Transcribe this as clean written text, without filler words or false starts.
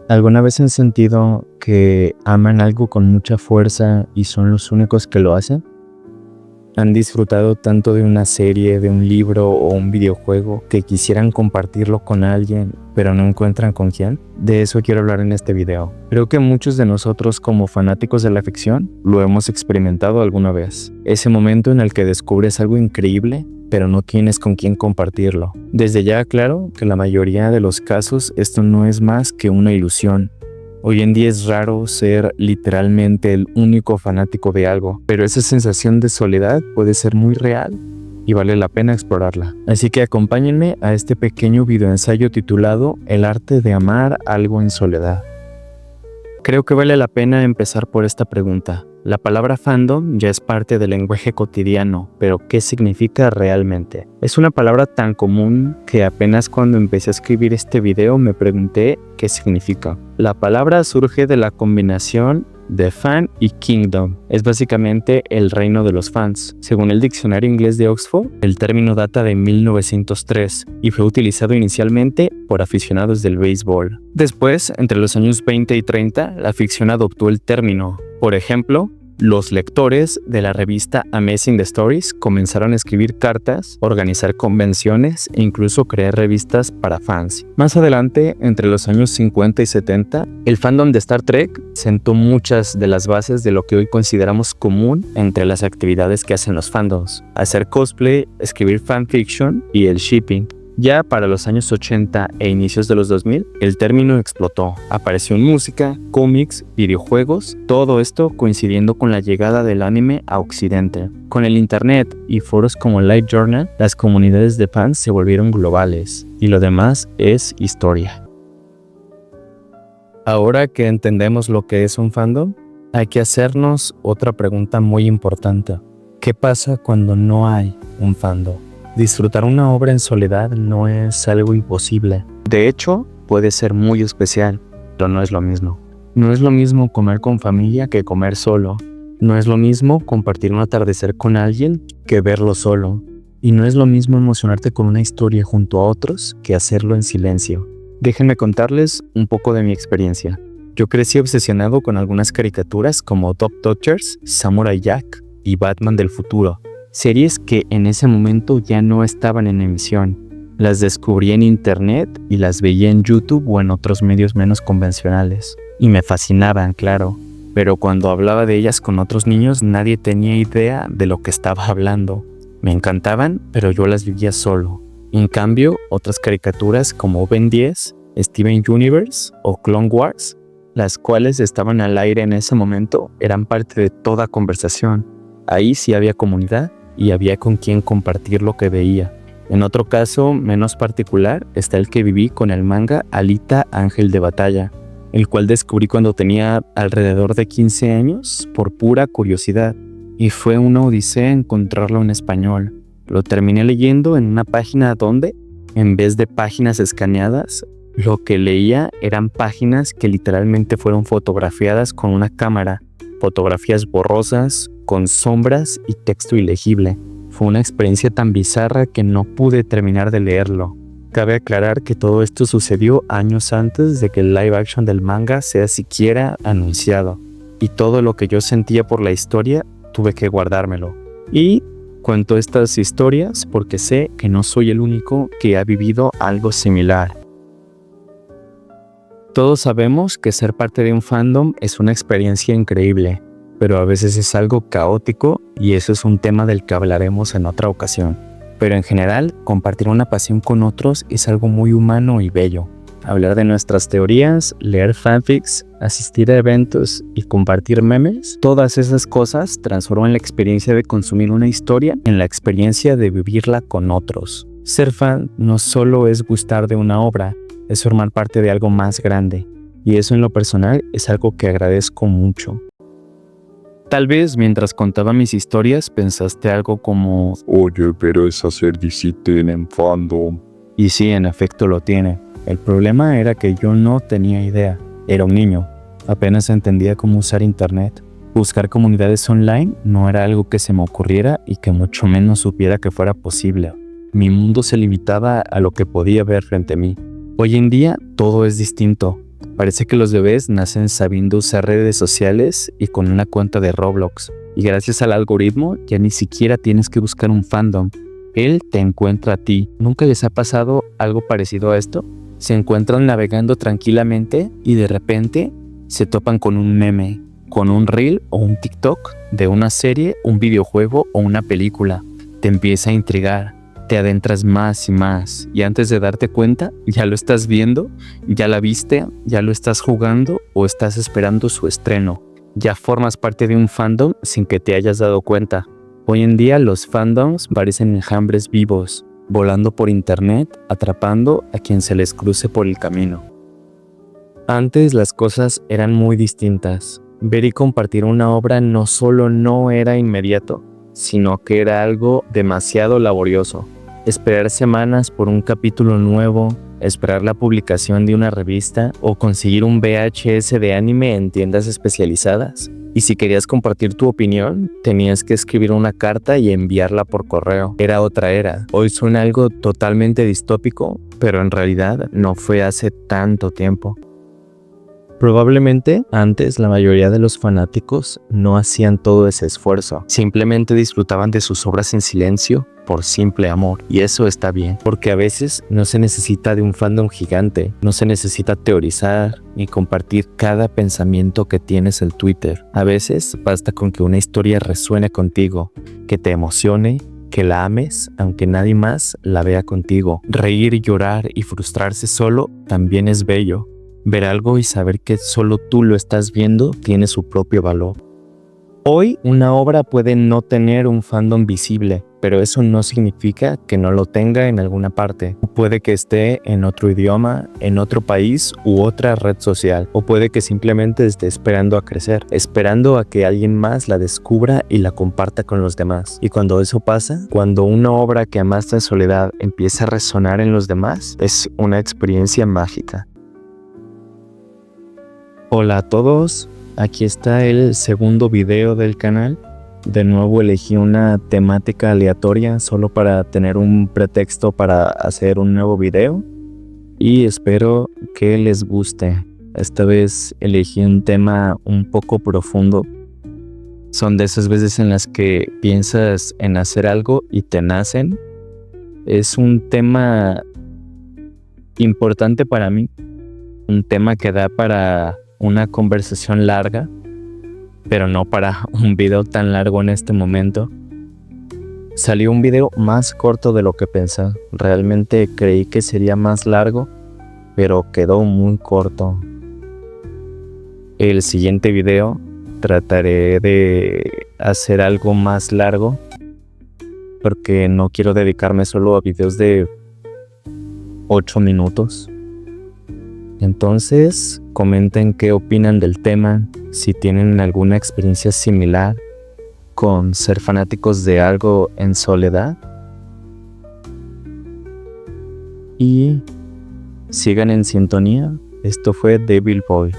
¿Alguna vez han sentido que aman algo con mucha fuerza y son los únicos que lo hacen? ¿Han disfrutado tanto de una serie, de un libro o un videojuego que quisieran compartirlo con alguien, pero no encuentran con quién? De eso quiero hablar en este video. Creo que muchos de nosotros como fanáticos de la ficción lo hemos experimentado alguna vez. Ese momento en el que descubres algo increíble, pero no tienes con quién compartirlo. Desde ya aclaro que la mayoría de los casos esto no es más que una ilusión. Hoy en día es raro ser literalmente el único fanático de algo, pero esa sensación de soledad puede ser muy real y vale la pena explorarla. Así que acompáñenme a este pequeño videoensayo titulado El arte de amar algo en soledad. Creo que vale la pena empezar por esta pregunta. La palabra fandom ya es parte del lenguaje cotidiano, pero ¿qué significa realmente? Es una palabra tan común que apenas cuando empecé a escribir este video me pregunté qué significa. La palabra surge de la combinación de fan y kingdom. Es básicamente el reino de los fans. Según el diccionario inglés de Oxford, el término data de 1903 y fue utilizado inicialmente por aficionados del béisbol. Después, entre los años 20 y 30, la ficción adoptó el término. Por ejemplo, los lectores de la revista Amazing the Stories comenzaron a escribir cartas, organizar convenciones e incluso crear revistas para fans. Más adelante, entre los años 50 y 70, el fandom de Star Trek sentó muchas de las bases de lo que hoy consideramos común entre las actividades que hacen los fandoms: hacer cosplay, escribir fanfiction y el shipping. Ya para los años 80 e inicios de los 2000, el término explotó. Apareció en música, cómics, videojuegos, todo esto coincidiendo con la llegada del anime a Occidente. Con el internet y foros como LiveJournal, las comunidades de fans se volvieron globales, y lo demás es historia. Ahora que entendemos lo que es un fandom, hay que hacernos otra pregunta muy importante. ¿Qué pasa cuando no hay un fandom? Disfrutar una obra en soledad no es algo imposible. De hecho, puede ser muy especial, pero no es lo mismo. No es lo mismo comer con familia que comer solo. No es lo mismo compartir un atardecer con alguien que verlo solo. Y no es lo mismo emocionarte con una historia junto a otros que hacerlo en silencio. Déjenme contarles un poco de mi experiencia. Yo crecí obsesionado con algunas caricaturas como Top Dodgers, Samurai Jack y Batman del futuro. Series que en ese momento ya no estaban en emisión. Las descubrí en internet y las veía en YouTube o en otros medios menos convencionales. Y me fascinaban, claro. Pero cuando hablaba de ellas con otros niños, nadie tenía idea de lo que estaba hablando. Me encantaban, pero yo las vivía solo. En cambio, otras caricaturas como Ben 10, Steven Universe o Clone Wars, las cuales estaban al aire en ese momento, eran parte de toda conversación. Ahí sí había comunidad y había con quien compartir lo que veía. En otro caso, menos particular, está el que viví con el manga Alita Ángel de Batalla, el cual descubrí cuando tenía alrededor de 15 años por pura curiosidad, y fue una odisea encontrarlo en español. Lo terminé leyendo en una página donde, en vez de páginas escaneadas, lo que leía eran páginas que literalmente fueron fotografiadas con una cámara, fotografías borrosas, con sombras y texto ilegible. Fue una experiencia tan bizarra que no pude terminar de leerlo. Cabe aclarar que todo esto sucedió años antes de que el live action del manga sea siquiera anunciado. Y todo lo que yo sentía por la historia, tuve que guardármelo. Y cuento estas historias porque sé que no soy el único que ha vivido algo similar. Todos sabemos que ser parte de un fandom es una experiencia increíble, pero a veces es algo caótico y eso es un tema del que hablaremos en otra ocasión. Pero en general, compartir una pasión con otros es algo muy humano y bello. Hablar de nuestras teorías, leer fanfics, asistir a eventos y compartir memes, todas esas cosas transforman la experiencia de consumir una historia en la experiencia de vivirla con otros. Ser fan no solo es gustar de una obra, es formar parte de algo más grande. Y eso en lo personal es algo que agradezco mucho. Tal vez mientras contaba mis historias pensaste algo como: oye, pero es hacer disciten en fandom. Y sí, en efecto lo tiene. El problema era que yo no tenía idea. Era un niño. Apenas entendía cómo usar internet. Buscar comunidades online no era algo que se me ocurriera y que mucho menos supiera que fuera posible. Mi mundo se limitaba a lo que podía ver frente a mí. Hoy en día todo es distinto. Parece que los bebés nacen sabiendo usar redes sociales y con una cuenta de Roblox. Y gracias al algoritmo ya ni siquiera tienes que buscar un fandom. Él te encuentra a ti. ¿Nunca les ha pasado algo parecido a esto? Se encuentran navegando tranquilamente y de repente se topan con un meme, con un reel o un TikTok de una serie, un videojuego o una película. Te empieza a intrigar, te adentras más y más y antes de darte cuenta ya lo estás viendo, ya la viste, ya lo estás jugando o estás esperando su estreno. Ya formas parte de un fandom sin que te hayas dado cuenta. Hoy en día los fandoms parecen enjambres vivos, volando por internet, atrapando a quien se les cruce por el camino. Antes las cosas eran muy distintas. Ver y compartir una obra no solo no era inmediato, sino que era algo demasiado laborioso. Esperar semanas por un capítulo nuevo, esperar la publicación de una revista o conseguir un VHS de anime en tiendas especializadas. Y si querías compartir tu opinión, tenías que escribir una carta y enviarla por correo. Era otra era. Hoy suena algo totalmente distópico, pero en realidad no fue hace tanto tiempo. Probablemente antes la mayoría de los fanáticos no hacían todo ese esfuerzo, simplemente disfrutaban de sus obras en silencio por simple amor, y eso está bien, porque a veces no se necesita de un fandom gigante, no se necesita teorizar ni compartir cada pensamiento que tienes en Twitter. A veces basta con que una historia resuene contigo, que te emocione, que la ames aunque nadie más la vea contigo. Reír, llorar y frustrarse solo también es bello. Ver algo y saber que solo tú lo estás viendo tiene su propio valor. Hoy una obra puede no tener un fandom visible, pero eso no significa que no lo tenga en alguna parte. Puede que esté en otro idioma, en otro país u otra red social, o puede que simplemente esté esperando a crecer, esperando a que alguien más la descubra y la comparta con los demás. Y cuando eso pasa, cuando una obra que amaste en soledad empieza a resonar en los demás, es una experiencia mágica. Hola a todos, aquí está el segundo video del canal. De nuevo elegí una temática aleatoria solo para tener un pretexto para hacer un nuevo video y espero que les guste. Esta vez elegí un tema un poco profundo. Son de esas veces en las que piensas en hacer algo y te nacen. Es un tema importante para mí, un tema que da para una conversación larga, pero no para un video tan largo en este momento. Salió un video más corto de lo que pensé. Realmente creí que sería más largo, pero quedó muy corto. El siguiente video trataré de hacer algo más largo, porque no quiero dedicarme solo a videos de 8 minutos. Entonces, comenten qué opinan del tema, si tienen alguna experiencia similar con ser fanáticos de algo en soledad. Y sigan en sintonía. Esto fue Devil Boy.